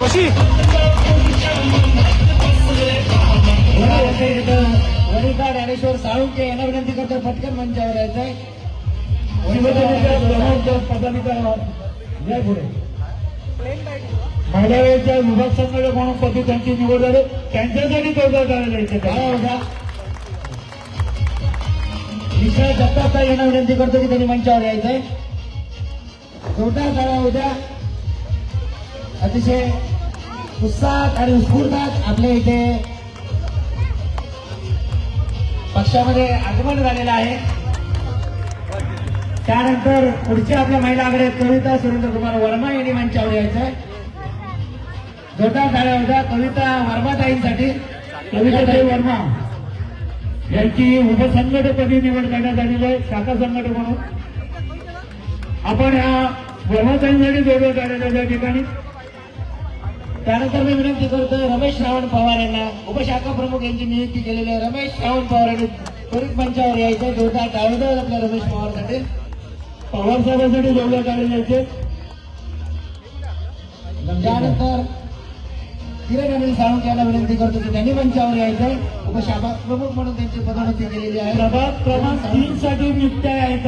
कशी वनिता ज्ञानेश्वर साळुंके यांना विनंती करतो पटकन मंचावर यायचंय. महिलांच्या विभाग संघटक म्हणून पती त्यांची निवड झाली, त्यांच्यासाठी जोरदार करायला होता निशा जगताप यांना विनंती करतो की त्यांनी मंचावर यायचंय. जोरदार टाळ्या उद्या अतिशय उत्साहात आणि उत्स्फूर्तात आपल्या इथे पक्षामध्ये आगमन झालेलं आहे. त्यानंतर पुढच्या आपल्या महिला आघाडीत कविता सुरेंद्रकुमार वर्मा यांनी मंचावर यायचंय. जोरदार टाळ्या होत्या कविता वर्माताईंसाठी. कविताताई वर्मा यांची उपसंघटकपदी निवड करण्यात आलेली आहे, शाखा संघटक म्हणून. आपण ह्या वर्माताईंसाठी जोरदार टाळ्या त्या ठिकाणी. त्यानंतर मी विनंती करतोय रमेश श्रावण पवार यांना, उपशाखा प्रमुख यांची नियुक्ती केलेली आहे. रमेश श्रावण पवार यांनी त्वरित मंचावर यायचं. जोरदार टाळ्या आपल्या रमेश पवारसाठी. पवार साहेबांसाठी जोरदार टाळ्या द्यायचे. त्यानंतर किरण अनिल साळुंके यांना विनंती करतो की त्यांनी मंचावर यायचंय. उपशाखा प्रमुख म्हणून त्यांची पदोन्नती केलेली आहे. प्रभाग क्रमांक 3 साठी नियुक्त्या आहेत.